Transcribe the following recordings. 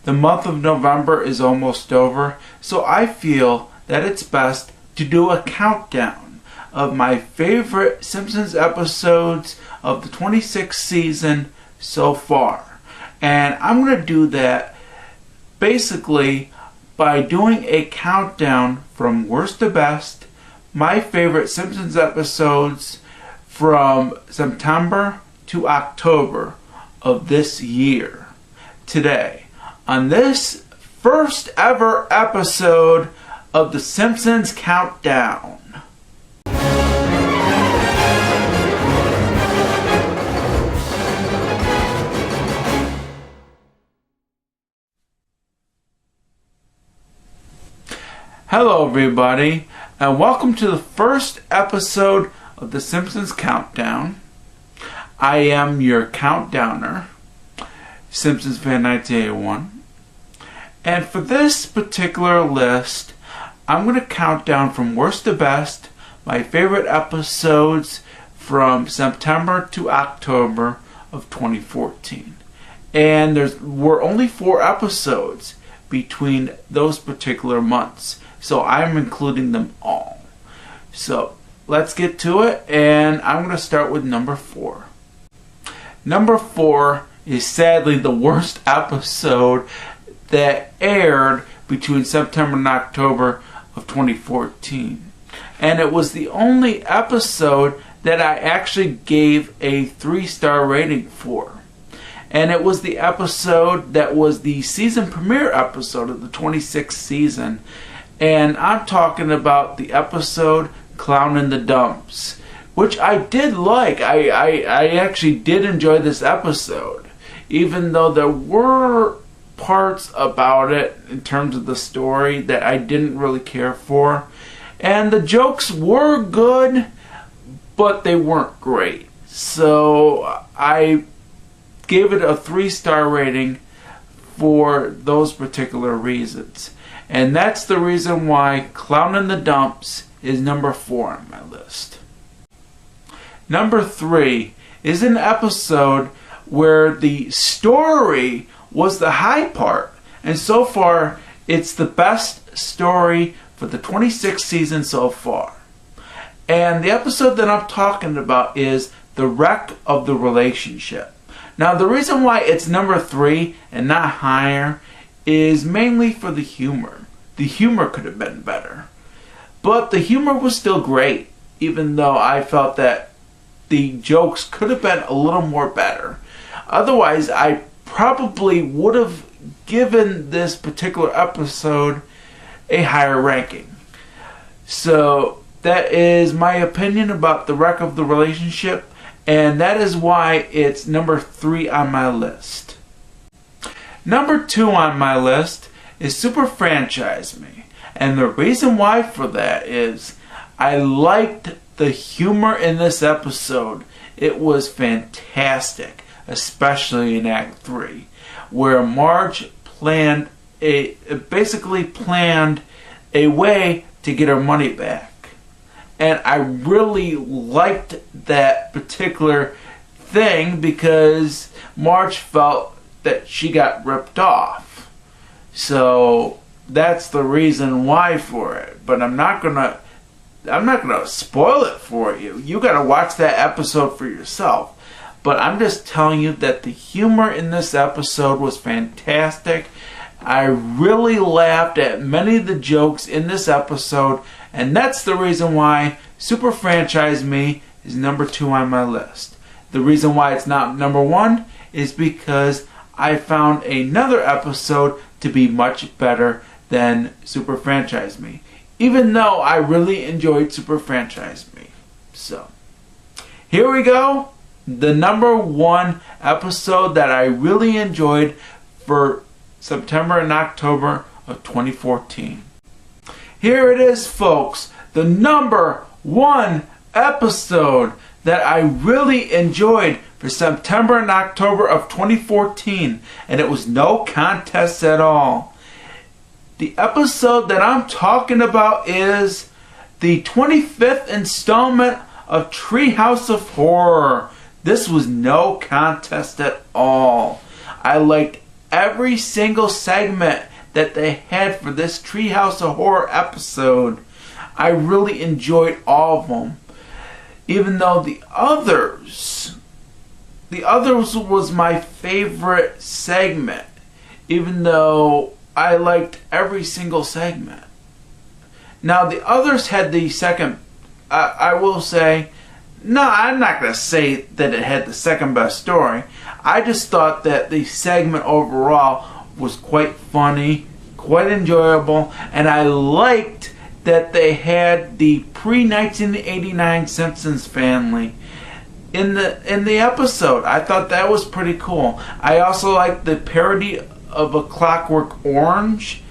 the month of November is almost over, so I feel that it's best to do a countdown of my favorite Simpsons episodes of the 26th season so far. And I'm going to do that basically by doing a countdown from worst to best, my favorite Simpsons episodes from September to October of this year. Today, on this first ever episode of the Simpsons Countdown. Hello everybody, and welcome to the first episode of the Simpsons Countdown. I am your countdowner, Simpsons Fan 1981. And for this particular list, I'm going to count down from worst to best my favorite episodes from September to October of 2014. And there were only 4 episodes between those particular months, so I'm including them all. So let's get to it, and I'm going to start with number 4. Number 4 is sadly the worst episode that aired between September and October of 2014. And it was the only episode that I actually gave a 3-star rating for. And it was the episode that was the season premiere episode of the 26th season. And I'm talking about the episode Clown in the Dumps, which I did like. I actually did enjoy this episode, even though there were parts about it in terms of the story that I didn't really care for. And the jokes were good, but they weren't great. So I gave it a 3-star rating for those particular reasons. And that's the reason why Clown in the Dumps is number 4 on my list. Number 3 is an episode where the story was the high part, and so far it's the best story for the 26th season so far. And the episode that I'm talking about is The Wreck of the Relationship. Now the reason why it's number 3 and not higher is mainly for the humor. The humor could have been better, but the humor was still great, even though I felt that the jokes could have been a little more better. Otherwise, I probably would have given this particular episode a higher ranking. So that is my opinion about The Wreck of the Relationship, and that is why it's number 3 on my list. Number 2 on my list is Super Franchise Me, and the reason why for that is I liked the humor in this episode. It was fantastic, especially in Act 3, where Marge basically planned a way to get her money back. And I really liked that particular thing because Marge felt that she got ripped off. So that's the reason why for it. But I'm not gonna spoil it for you. You gotta watch that episode for yourself. But I'm just telling you that the humor in this episode was fantastic. I really laughed at many of the jokes in this episode, and that's the reason why Super Franchise Me is number 2 on my list. The reason why it's not number 1 is because I found another episode to be much better than Super Franchise Me, even though I really enjoyed Super Franchise Me. So here we go. The number 1 episode that I really enjoyed for September and October of 2014. Here it is, folks. The number 1 episode that I really enjoyed for September and October of 2014. And it was no contest at all. The episode that I'm talking about is the 25th installment of Treehouse of Horror. This was no contest at all. I liked every single segment that they had for this Treehouse of Horror episode. I really enjoyed all of them. Even though the others was my favorite segment. Even though I liked every single segment. Now the others had the second, I will say, no, I'm not going to say that it had the second best story. I just thought that the segment overall was quite funny, quite enjoyable, and I liked that they had the pre-1989 Simpsons family in the episode. I thought that was pretty cool. I also liked the parody of A Clockwork Orange,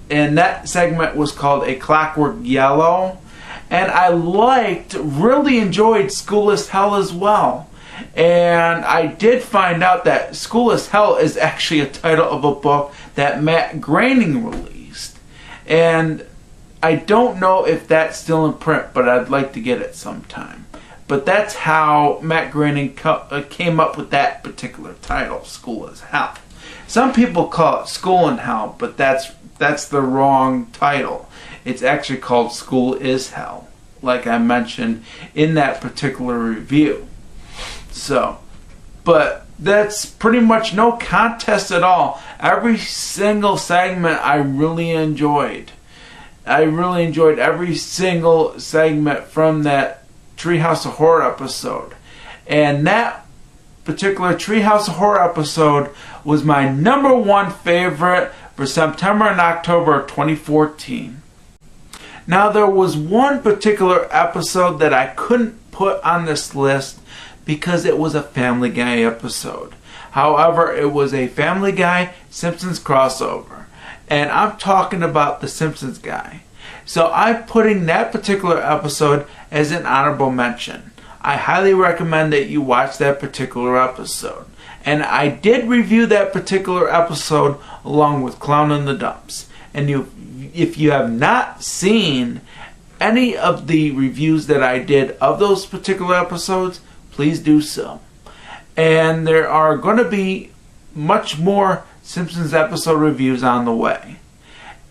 and that segment was called A Clockwork Yellow. And I really enjoyed School is Hell as well. And I did find out that School is Hell is actually a title of a book that Matt Groening released. And I don't know if that's still in print, but I'd like to get it sometime. But that's how Matt Groening came up with that particular title, School is Hell. Some people call it School in Hell, but that's the wrong title. It's actually called School is Hell, like I mentioned in that particular review. So, but that's pretty much no contest at all. Every single segment I really enjoyed. I really enjoyed every single segment from that Treehouse of Horror episode. And that particular Treehouse of Horror episode was my #1 favorite for September and October of 2014. Now there was one particular episode that I couldn't put on this list because it was a Family Guy episode. However, it was a Family Guy Simpsons crossover. And I'm talking about the Simpsons guy. So I'm putting that particular episode as an honorable mention. I highly recommend that you watch that particular episode. And I did review that particular episode along with Clown in the Dumps. And if you have not seen any of the reviews that I did of those particular episodes, please do so. And there are going to be much more Simpsons episode reviews on the way.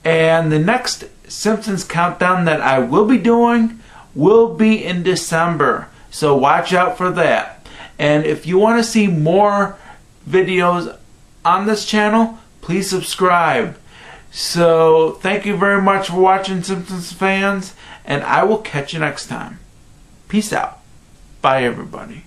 And the next Simpsons Countdown that I will be doing will be in December. So watch out for that. And if you want to see more videos on this channel, please subscribe. So thank you very much for watching, Simpsons fans, and I will catch you next time. Peace out. Bye, everybody.